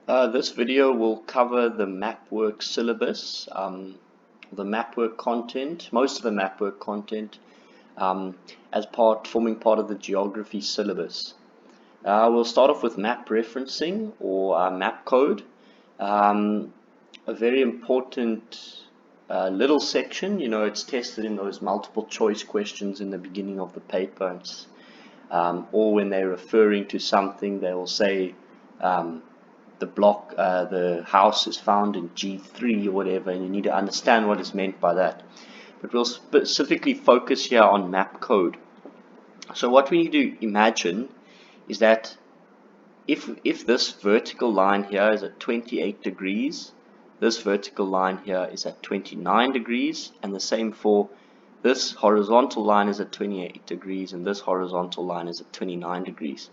This video will cover the Mapwork syllabus, the Mapwork content, most of the Mapwork content, forming part of the Geography syllabus. We'll start off with map referencing or map code, a very important little section. It's tested in those multiple choice questions in the beginning of the paper, or when they're referring to something, they will say the house is found in G3 or whatever, and you need to understand what is meant by that. But we'll specifically focus here on map code. So what we need to imagine is that if this vertical line here is at 28 degrees, this vertical line here is at 29 degrees, and the same for this horizontal line is at 28 degrees, and this horizontal line is at 29 degrees.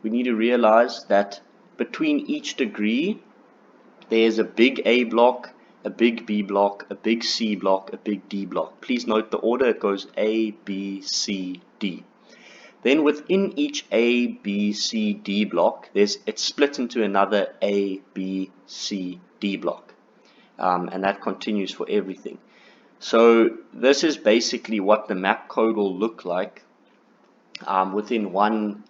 We need to realize that between each degree, there's a big A block, a big B block, a big C block, a big D block. Please note the order. It goes A, B, C, D. Then within each A, B, C, D block, it's split into another A, B, C, D block. And that continues for everything. So this is basically what the map code will look like within one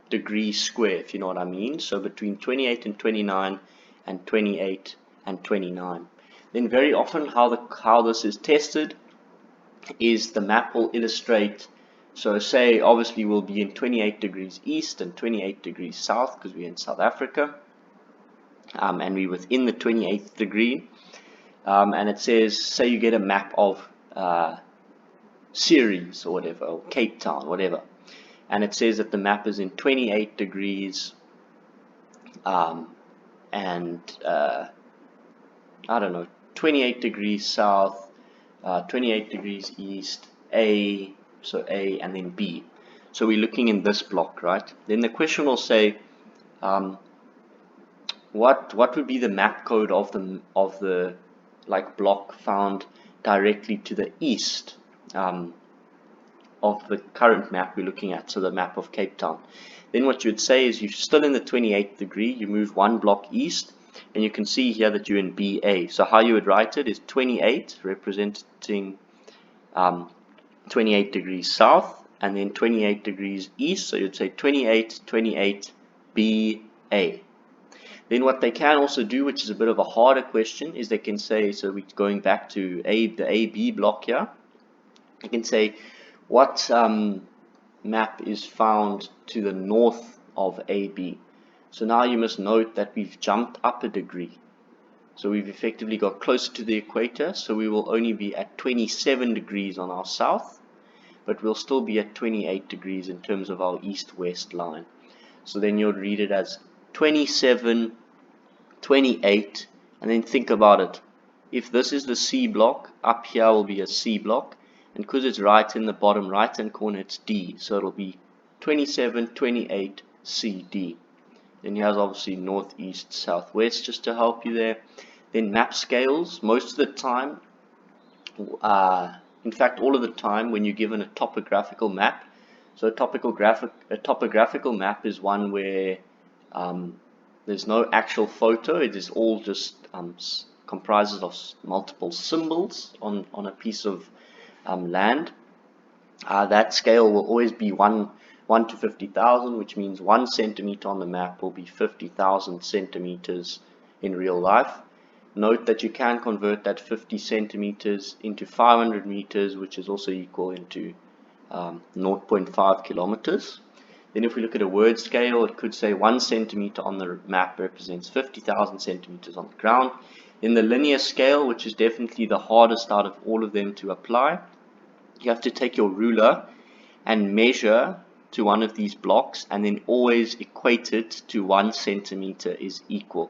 degree square, if you know what I mean. So between 28 and 29 and 28 and 29. Then very often how this is tested is the map will illustrate, so say obviously we'll be in 28 degrees east and 28 degrees south because we're in South Africa, and we're within the 28th degree, and it says, say you get a map of Ceres or whatever, or Cape Town, whatever, and it says that the map is in 28 degrees and I don't know, 28 degrees south, 28 degrees east, A, so A, and then B. So we're looking in this block, right? Then the question will say, what would be the map code of the block found directly to the east of the current map we're looking at, so the map of Cape Town. Then what you would say is you're still in the 28th degree, you move one block east, and you can see here that you're in BA. So how you would write it is 28 representing 28 degrees south, and then 28 degrees east, so you'd say 28, 28, BA. Then what they can also do, which is a bit of a harder question, is they can say, so we're going back to the AB block here, they can say, what map is found to the north of AB? So now you must note that we've jumped up a degree. So we've effectively got closer to the equator, so we will only be at 27 degrees on our south, but we'll still be at 28 degrees in terms of our east-west line. So then you'll read it as 27, 28, and then think about it. If this is the C block, up here will be a C block, and because it's right in the bottom right hand corner, it's D, so it'll be 27, 28, C, D. Then here's obviously north, east, southwest, just to help you there. Then map scales. Most of the time, in fact all of the time, when you're given a topographical map, so a topographical map is one where there's no actual photo. It is all just comprises of multiple symbols on a piece of land. That scale will always be 1 to 50,000, which means 1 centimeter on the map will be 50,000 centimeters in real life. Note that you can convert that 50 centimeters into 500 meters, which is also equal into 0.5 kilometers. Then if we look at a word scale, it could say 1 centimeter on the map represents 50,000 centimeters on the ground. In the linear scale, which is definitely the hardest out of all of them to apply, you have to take your ruler and measure to one of these blocks, and then always equate it to 1 centimeter is equal.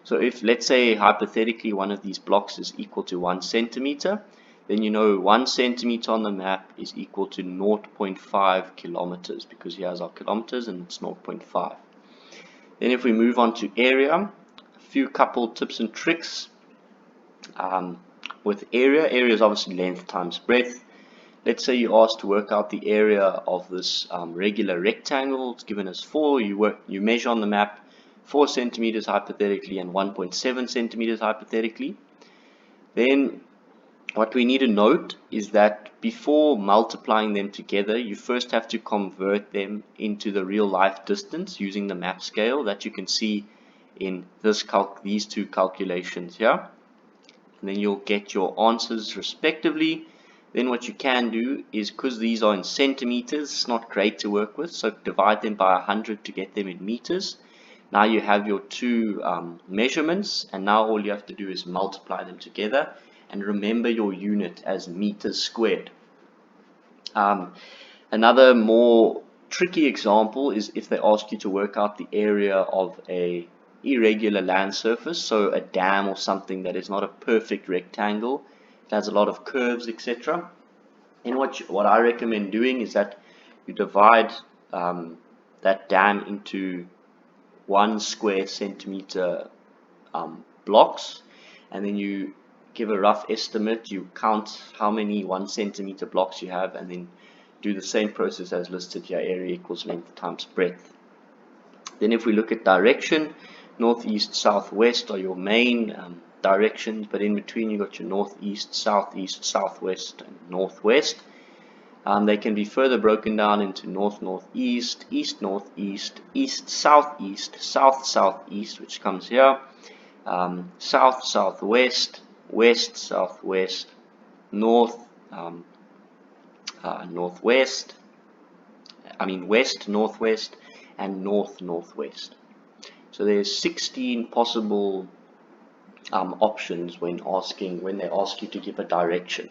So if, let's say, hypothetically, one of these blocks is equal to 1 centimeter, then you know 1 centimeter on the map is equal to 0.5 kilometers, because here's our kilometers and it's 0.5. Then if we move on to area, a couple tips and tricks. With area is obviously length times breadth. Let's say you're asked to work out the area of this regular rectangle. It's given as 4. You measure on the map 4 centimeters hypothetically and 1.7 centimeters hypothetically. Then what we need to note is that before multiplying them together, you first have to convert them into the real life distance using the map scale that you can see in these two calculations here. And then you'll get your answers respectively. Then what you can do is, because these are in centimeters, it's not great to work with, so divide them by 100 to get them in meters. Now you have your two measurements, and now all you have to do is multiply them together and remember your unit as meters squared. Another more tricky example is if they ask you to work out the area of a irregular land surface, so a dam or something that is not a perfect rectangle, it has a lot of curves, etc. And what I recommend doing is that you divide that dam into 1 square centimeter blocks, and then you give a rough estimate. You count how many 1 centimeter blocks you have, and then do the same process as listed here, area equals length times breadth. Then if we look at direction, northeast, southwest are your main directions, but in between you got your northeast, southeast, southwest, and northwest. They can be further broken down into north, northeast, east, northeast, east, southeast, south, southeast, which comes here, south, southwest, west, southwest, north, northwest, west, northwest, and north, northwest. So there's 16 possible options when they ask you to give a direction.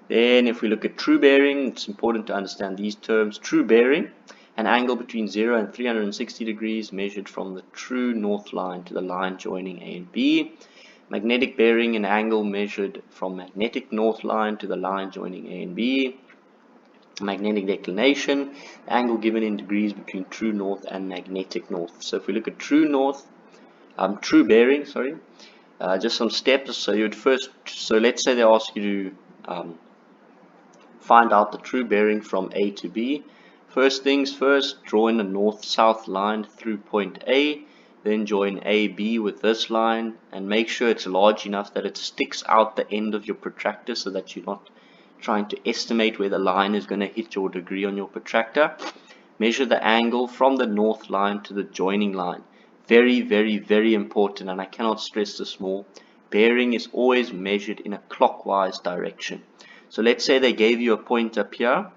Then if we look at true bearing, it's important to understand these terms. True bearing, an angle between 0 and 360 degrees measured from the true north line to the line joining A and B. Magnetic bearing, an angle measured from magnetic north line to the line joining A and B. Magnetic declination, the angle given in degrees between true north and magnetic north. So if we look at true bearing, just some steps. So let's say they ask you to find out the true bearing from A to B. First things first, draw in a north-south line through point A, then join AB with this line, and make sure it's large enough that it sticks out the end of your protractor so that you're not trying to estimate where the line is going to hit your degree on your protractor. Measure the angle from the north line to the joining line. Very, very, very important, and I cannot stress this more. Bearing is always measured in a clockwise direction. So let's say they gave you a point up here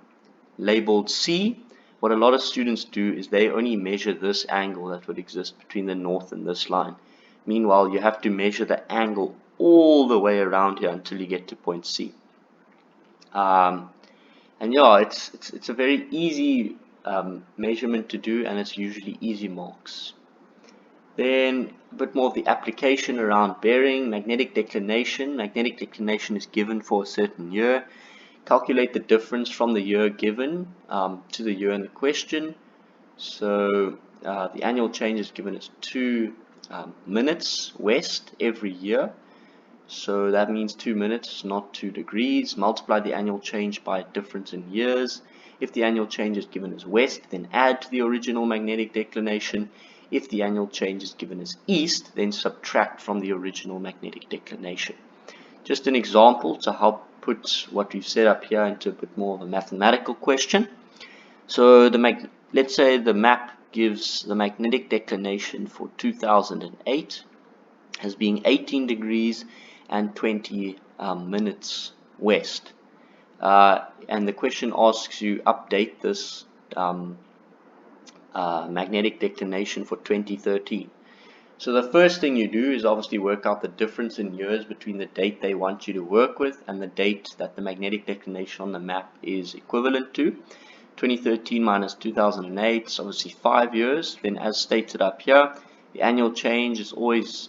labeled C. What a lot of students do is they only measure this angle that would exist between the north and this line. Meanwhile, you have to measure the angle all the way around here until you get to point C. And yeah, it's a very easy measurement to do, and it's usually easy marks. Then a bit more of the application around bearing. Magnetic declination. Magnetic declination is given for a certain year. Calculate the difference from the year given to the year in the question. So the annual change is given as 2 minutes west every year. So that means 2 minutes, not 2 degrees. Multiply the annual change by difference in years. If the annual change is given as west, then add to the original magnetic declination. If the annual change is given as east, then subtract from the original magnetic declination. Just an example to help put what we've set up here into a bit more of a mathematical question. So let's say the map gives the magnetic declination for 2008 as being 18 degrees and 20 minutes west. And the question asks you update this magnetic declination for 2013. So the first thing you do is obviously work out the difference in years between the date they want you to work with and the date that the magnetic declination on the map is equivalent to. 2013 minus 2008 is obviously 5 years. Then as stated up here, the annual change is always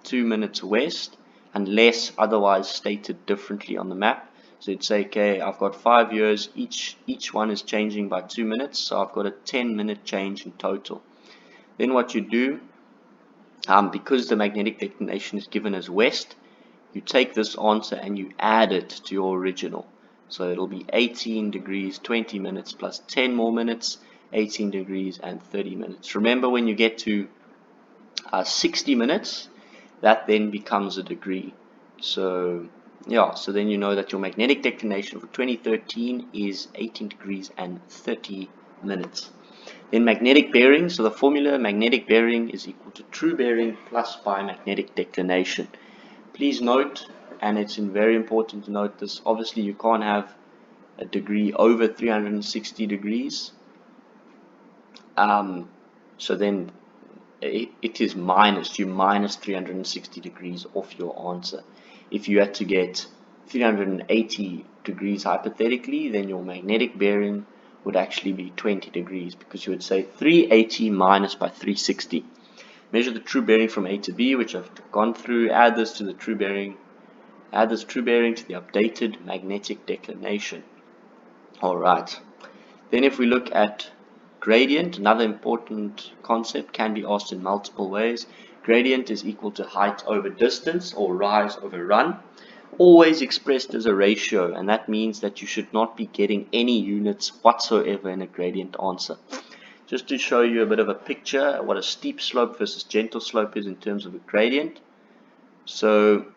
2 minutes west unless otherwise stated differently on the map. So you'd say, okay, I've got 5 years, each one is changing by 2 minutes, so I've got a 10-minute change in total. Then what you do, because the magnetic declination is given as west, you take this answer and you add it to your original. So it'll be 18 degrees, 20 minutes plus 10 more minutes, 18 degrees and 30 minutes. Remember, when you get to 60 minutes, that then becomes a degree. So yeah, so then you know that your magnetic declination for 2013 is 18 degrees and 30 minutes. Then magnetic bearing, so the formula magnetic bearing is equal to true bearing plus pi magnetic declination. Please note, and it's very important to note this, obviously you can't have a degree over 360 degrees. So then it is minus, you minus 360 degrees off your answer. If you had to get 380 degrees hypothetically, then your magnetic bearing would actually be 20 degrees, because you would say 380 minus by 360. Measure the true bearing from A to B, which I've gone through. Add this to the true bearing. Add this true bearing to the updated magnetic declination. Alright. Then if we look at gradient, another important concept, can be asked in multiple ways. Gradient is equal to height over distance, or rise over run, always expressed as a ratio, and that means that you should not be getting any units whatsoever in a gradient answer. Just to show you a bit of a picture what a steep slope versus gentle slope is in terms of a gradient. So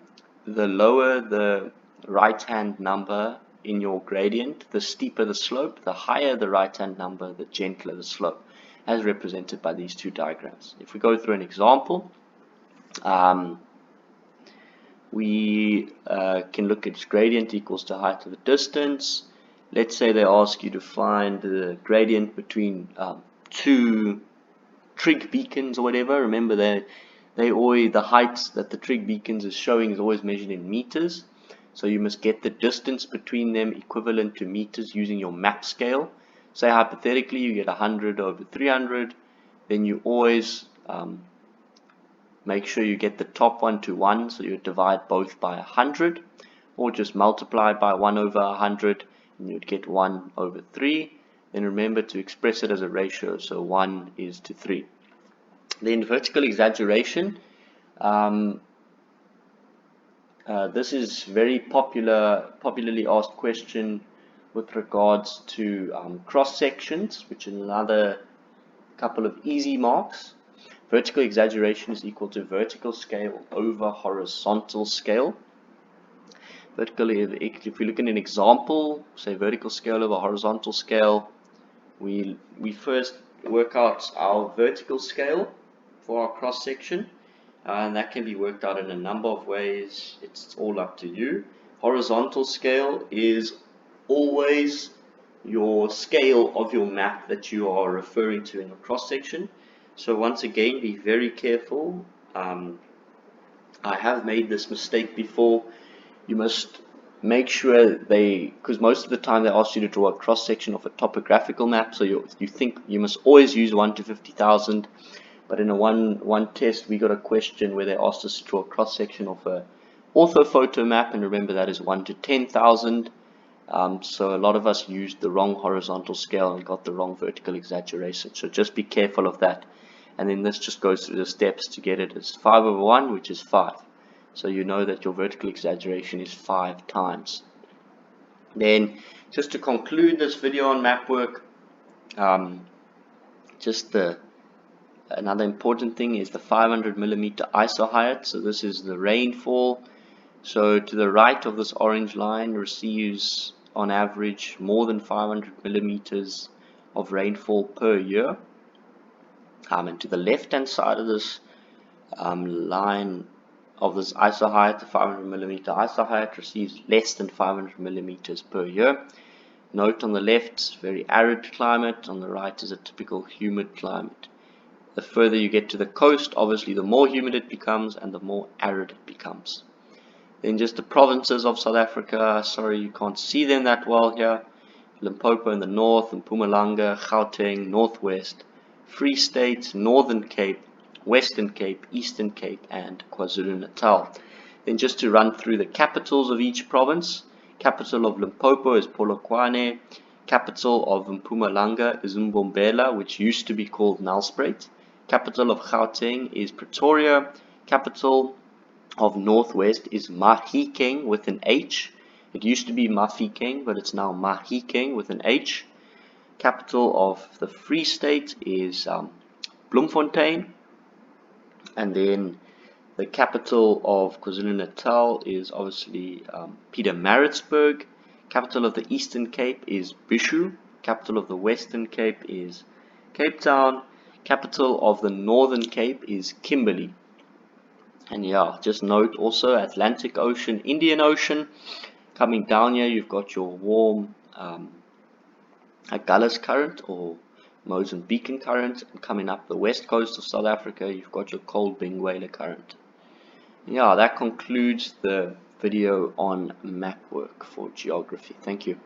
the lower the right hand number in your gradient, the steeper the slope, the higher the right hand number, the gentler the slope, as represented by these two diagrams. If we go through an example, we can look at gradient equals to height of the distance. Let's say they ask you to find the gradient between two trig beacons or whatever. Remember they always, the height that the trig beacons is showing is always measured in meters. So you must get the distance between them equivalent to meters using your map scale. Say hypothetically you get 100 over 300, then you always make sure you get the top one to 1, so you divide both by 100, or just multiply by 1 over 100, and you'd get 1 over 3. Then remember to express it as a ratio, so 1 is to 3. Then vertical exaggeration. This is very popularly asked question with regards to cross sections, which is another couple of easy marks. Vertical exaggeration is equal to vertical scale over horizontal scale. If we look at an example, say vertical scale over horizontal scale, we first work out our vertical scale for our cross section, and that can be worked out in a number of ways. It's all up to you. Horizontal scale is always your scale of your map that you are referring to in your cross section. So once again, be very careful. I have made this mistake before. You must make sure because most of the time they ask you to draw a cross section of a topographical map, so you think you must always use 1 to 50,000. But in a one test, we got a question where they asked us to draw a cross section of a orthophoto map, and remember that is 1 to 10,000. So a lot of us used the wrong horizontal scale and got the wrong vertical exaggeration. So just be careful of that. And then this just goes through the steps to get it as 5 over 1, which is 5. So you know that your vertical exaggeration is 5 times. Then, just to conclude this video on Mapwork, another important thing is the 500 millimeter ISO height. So this is the rainfall. So to the right of this orange line receives on average more than 500 millimeters of rainfall per year. And to the left hand side of this line of this ISO height, the 500 millimeter ISO height receives less than 500 millimeters per year. Note on the left, very arid climate. On the right is a typical humid climate. The further you get to the coast, obviously the more humid it becomes and the more arid it becomes. Then just the provinces of South Africa. Sorry, you can't see them that well here. Limpopo in the north, Mpumalanga, Gauteng, Northwest, Free State, Northern Cape, Western Cape, Eastern Cape, and KwaZulu-Natal. Then just to run through the capitals of each province. Capital of Limpopo is Polokwane. Capital of Mpumalanga is Mbombela, which used to be called Nelspruit. Capital of Gauteng is Pretoria. Capital of Northwest is Mahikeng with an H. It used to be Mafikeng, but it's now Mahikeng with an H. Capital of the Free State is Bloemfontein. And then the capital of KwaZulu-Natal is obviously Pietermaritzburg. Capital of the Eastern Cape is Bishu. Capital of the Western Cape is Cape Town. Capital of the Northern Cape is Kimberley. And yeah, just note also Atlantic Ocean, Indian Ocean. Coming down here, you've got your warm Agulhas current or Mozambican current. And coming up the west coast of South Africa, you've got your cold Benguela current. Yeah, that concludes the video on Mapwork for geography. Thank you.